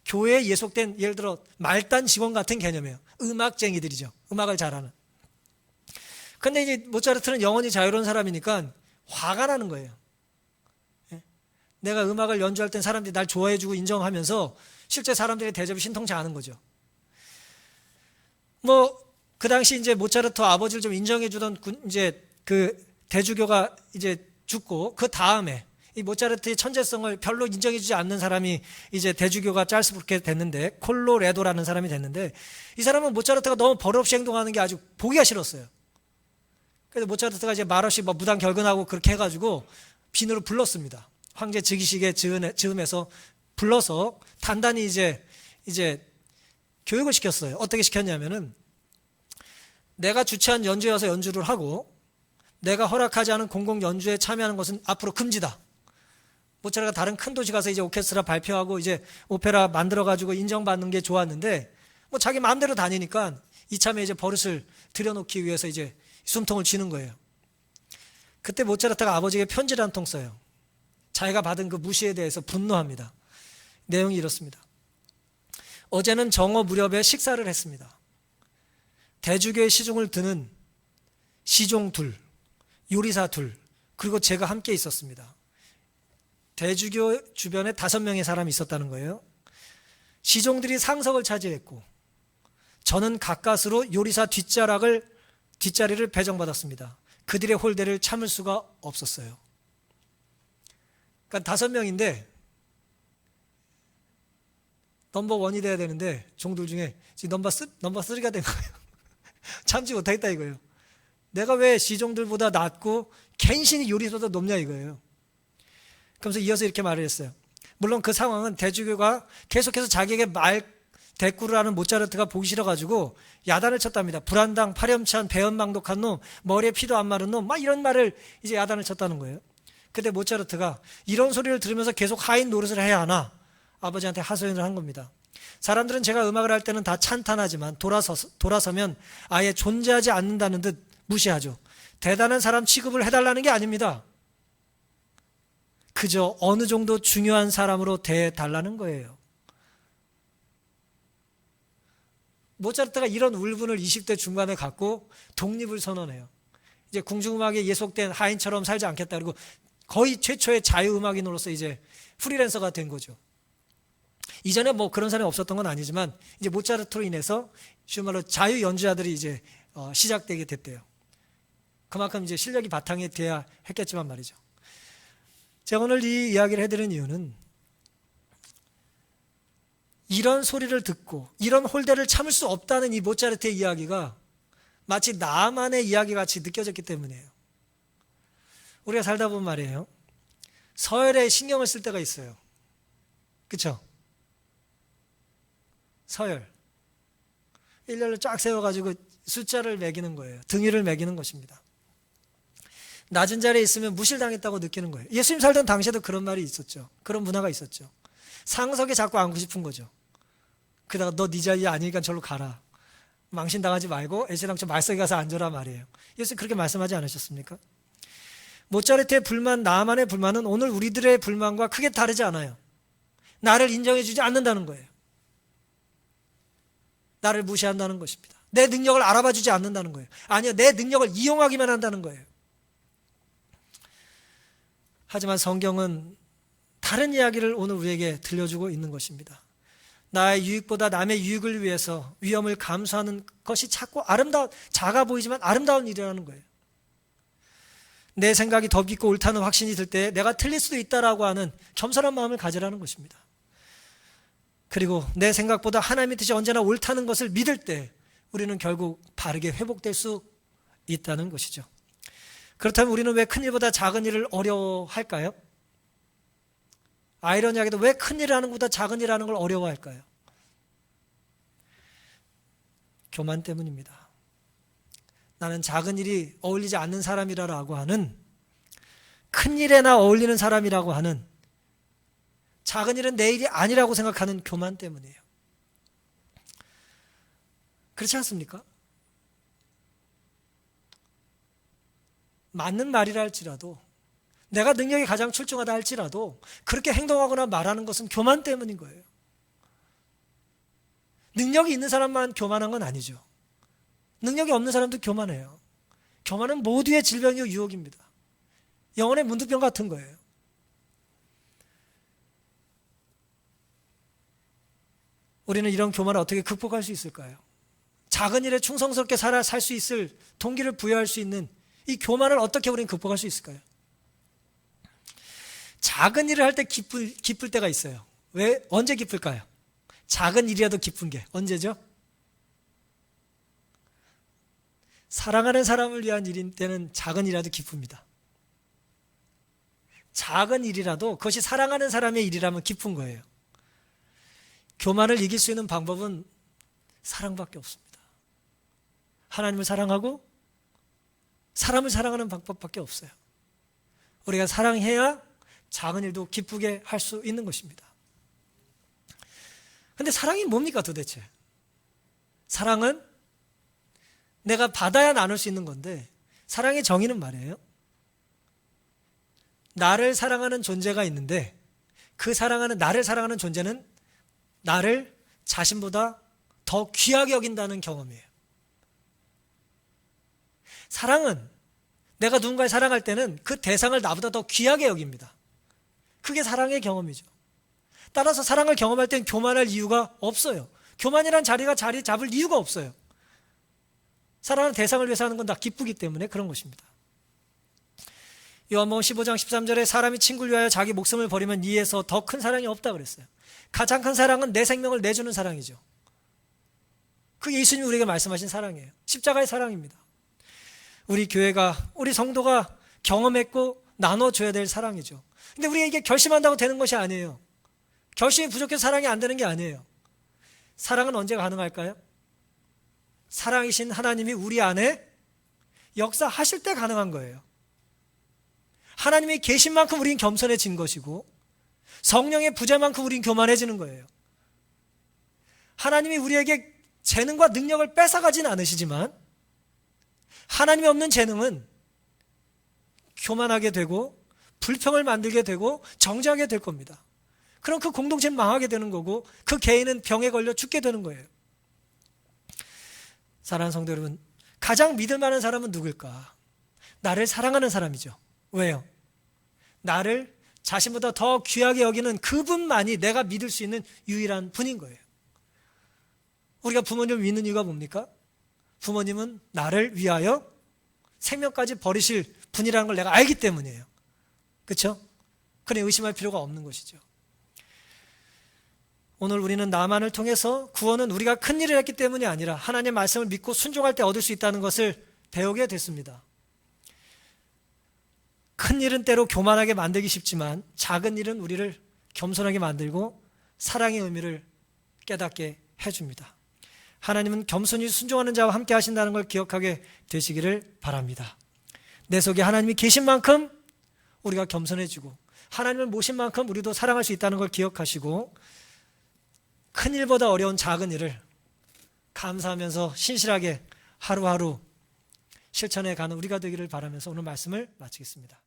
교회에 예속된 예를 들어 말단 직원 같은 개념이에요. 음악쟁이들이죠. 음악을 잘하는. 근데 이제 모차르트는 영원히 자유로운 사람이니까 화가 나는 거예요. 내가 음악을 연주할 땐 사람들이 날 좋아해주고 인정하면서 실제 사람들의 대접이 신통치 않은 거죠. 뭐 그 당시 이제 모차르트 아버지를 좀 인정해주던 이제 그 대주교가 이제 죽고 그 다음에 이 모차르트의 천재성을 별로 인정해주지 않는 사람이 이제 대주교가 찰스 부르크 됐는데 콜로레도라는 사람이 됐는데 이 사람은 모차르트가 너무 버릇없이 행동하는 게 아주 보기가 싫었어요. 그래서 모차르트가 이제 말없이 뭐 무단 결근하고 그렇게 해가지고 빈으로 불렀습니다. 황제 즉위식에 즈음해서 불러서 단단히 이제 교육을 시켰어요. 어떻게 시켰냐면은 내가 주최한 연주에 와서 연주를 하고 내가 허락하지 않은 공공 연주에 참여하는 것은 앞으로 금지다. 모차르트가 다른 큰 도시 가서 이제 오케스트라 발표하고 이제 오페라 만들어가지고 인정받는 게 좋았는데 뭐 자기 마음대로 다니니까 이참에 이제 버릇을 들여놓기 위해서 이제 숨통을 쥐는 거예요. 그때 모차르트가 아버지에게 편지를 한 통 써요. 자기가 받은 그 무시에 대해서 분노합니다. 내용이 이렇습니다. 어제는 정오 무렵에 식사를 했습니다. 대주교의 시중을 드는 시종 둘, 요리사 둘, 그리고 제가 함께 있었습니다. 대주교 주변에 5명의 사람이 있었다는 거예요. 시종들이 상석을 차지했고 저는 가까스로 요리사 뒷자리를 배정받았습니다. 그들의 홀대를 참을 수가 없었어요. 그러니까 5명인데 넘버 1이 돼야 되는데 종들 중에 지금 넘버 3가 된 거예요. 참지 못하겠다 이거예요. 내가 왜 시종들보다 낫고 갠신이 요리사보다 높냐 이거예요. 그러면서 이어서 이렇게 말을 했어요. 물론 그 상황은 대주교가 계속해서 자기에게 대꾸를 하는 모차르트가 보기 싫어가지고 야단을 쳤답니다. 불안당, 파렴치한, 배은망덕한 놈, 머리에 피도 안 마른 놈, 막 이런 말을 이제 야단을 쳤다는 거예요. 근데 모차르트가 이런 소리를 들으면서 계속 하인 노릇을 해야 하나? 아버지한테 하소연을 한 겁니다. 사람들은 제가 음악을 할 때는 다 찬탄하지만 돌아서면 아예 존재하지 않는다는 듯 무시하죠. 대단한 사람 취급을 해달라는 게 아닙니다. 그저 어느 정도 중요한 사람으로 대해달라는 거예요. 모차르트가 이런 울분을 20대 중반에 갖고 독립을 선언해요. 이제 궁중음악에 예속된 하인처럼 살지 않겠다. 그리고 거의 최초의 자유음악인으로서 이제 프리랜서가 된 거죠. 이전에 뭐 그런 사람이 없었던 건 아니지만 이제 모차르트로 인해서 쉬운 말로 자유 연주자들이 이제 시작되게 됐대요. 그만큼 이제 실력이 바탕이 돼야 했겠지만 말이죠. 제가 오늘 이 이야기를 해드리는 이유는 이런 소리를 듣고 이런 홀대를 참을 수 없다는 이 모차르트의 이야기가 마치 나만의 이야기 같이 느껴졌기 때문이에요. 우리가 살다 보면 말이에요, 서열에 신경을 쓸 때가 있어요. 그렇죠? 서열. 일렬로 쫙 세워가지고 숫자를 매기는 거예요. 등위를 매기는 것입니다. 낮은 자리에 있으면 무실당했다고 느끼는 거예요. 예수님 살던 당시에도 그런 말이 있었죠. 그런 문화가 있었죠. 상석에 자꾸 앉고 싶은 거죠. 그러다가 너 네 자리에 아니니까 절로 가라. 망신당하지 말고 애시당초 말석에 가서 앉아라 말이에요. 예수님 그렇게 말씀하지 않으셨습니까? 모차르트의 불만, 나만의 불만은 오늘 우리들의 불만과 크게 다르지 않아요. 나를 인정해 주지 않는다는 거예요. 나를 무시한다는 것입니다. 내 능력을 알아봐 주지 않는다는 거예요. 아니요, 내 능력을 이용하기만 한다는 거예요. 하지만 성경은 다른 이야기를 오늘 우리에게 들려주고 있는 것입니다. 나의 유익보다 남의 유익을 위해서 위험을 감수하는 것이 자꾸 작아 보이지만 아름다운 일이라는 거예요. 내 생각이 더 깊고 옳다는 확신이 들 때 내가 틀릴 수도 있다라고 하는 겸손한 마음을 가지라는 것입니다. 그리고 내 생각보다 하나님의 뜻이 언제나 옳다는 것을 믿을 때 우리는 결국 바르게 회복될 수 있다는 것이죠. 그렇다면 우리는 왜 큰 일보다 작은 일을 어려워할까요? 아이러니하게도 왜 큰 일을 하는 것보다 작은 일을 하는 걸 어려워할까요? 교만 때문입니다. 나는 작은 일이 어울리지 않는 사람이라고 하는, 큰 일에나 어울리는 사람이라고 하는, 작은 일은 내 일이 아니라고 생각하는 교만 때문이에요. 그렇지 않습니까? 맞는 말이라 할지라도, 내가 능력이 가장 출중하다 할지라도 그렇게 행동하거나 말하는 것은 교만 때문인 거예요. 능력이 있는 사람만 교만한 건 아니죠. 능력이 없는 사람도 교만해요. 교만은 모두의 질병이고 유혹입니다. 영혼의 문두병 같은 거예요. 우리는 이런 교만을 어떻게 극복할 수 있을까요? 작은 일에 충성스럽게 살 수 있을 동기를 부여할 수 있는 이 교만을 어떻게 우리는 극복할 수 있을까요? 작은 일을 할 때 기쁠 때가 있어요. 왜? 언제 기쁠까요? 작은 일이라도 기쁜 게 언제죠? 사랑하는 사람을 위한 일인 때는 작은 일이라도 기쁩니다. 작은 일이라도 그것이 사랑하는 사람의 일이라면 기쁜 거예요. 교만을 이길 수 있는 방법은 사랑밖에 없습니다. 하나님을 사랑하고 사람을 사랑하는 방법밖에 없어요. 우리가 사랑해야 작은 일도 기쁘게 할 수 있는 것입니다. 근데 사랑이 뭡니까 도대체? 사랑은 내가 받아야 나눌 수 있는 건데, 사랑의 정의는 말이에요, 나를 사랑하는 존재가 있는데 그 나를 사랑하는 존재는 나를 자신보다 더 귀하게 여긴다는 경험이에요. 사랑은 내가 누군가를 사랑할 때는 그 대상을 나보다 더 귀하게 여깁니다. 그게 사랑의 경험이죠. 따라서 사랑을 경험할 땐 교만할 이유가 없어요. 교만이란 자리 잡을 이유가 없어요. 사랑하는 대상을 위해서 하는 건 다 기쁘기 때문에 그런 것입니다. 요한복음 15장 13절에 사람이 친구를 위하여 자기 목숨을 버리면 이에서 더 큰 사랑이 없다 그랬어요. 가장 큰 사랑은 내 생명을 내주는 사랑이죠. 그게 예수님이 우리에게 말씀하신 사랑이에요. 십자가의 사랑입니다. 우리 교회가, 우리 성도가 경험했고 나눠줘야 될 사랑이죠. 근데 우리가 이게 결심한다고 되는 것이 아니에요. 결심이 부족해서 사랑이 안 되는 게 아니에요. 사랑은 언제 가능할까요? 사랑이신 하나님이 우리 안에 역사하실 때 가능한 거예요. 하나님이 계신 만큼 우린 겸손해진 것이고, 성령의 부재만큼 우린 교만해지는 거예요. 하나님이 우리에게 재능과 능력을 뺏어가진 않으시지만 하나님이 없는 재능은 교만하게 되고 불평을 만들게 되고 정죄하게 될 겁니다. 그럼 그 공동체는 망하게 되는 거고 그 개인은 병에 걸려 죽게 되는 거예요. 사랑하는 성도 여러분, 가장 믿을 만한 사람은 누굴까? 나를 사랑하는 사람이죠. 왜요? 나를 자신보다 더 귀하게 여기는 그분만이 내가 믿을 수 있는 유일한 분인 거예요. 우리가 부모님을 믿는 이유가 뭡니까? 부모님은 나를 위하여 생명까지 버리실 분이라는 걸 내가 알기 때문이에요. 그렇죠? 그래 의심할 필요가 없는 것이죠. 오늘 우리는 나만을 통해서 구원은 우리가 큰 일을 했기 때문이 아니라 하나님의 말씀을 믿고 순종할 때 얻을 수 있다는 것을 배우게 됐습니다. 큰 일은 때로 교만하게 만들기 쉽지만 작은 일은 우리를 겸손하게 만들고 사랑의 의미를 깨닫게 해줍니다. 하나님은 겸손히 순종하는 자와 함께 하신다는 걸 기억하게 되시기를 바랍니다. 내 속에 하나님이 계신 만큼 우리가 겸손해지고 하나님을 모신 만큼 우리도 사랑할 수 있다는 걸 기억하시고 큰 일보다 어려운 작은 일을 감사하면서 신실하게 하루하루 실천해 가는 우리가 되기를 바라면서 오늘 말씀을 마치겠습니다.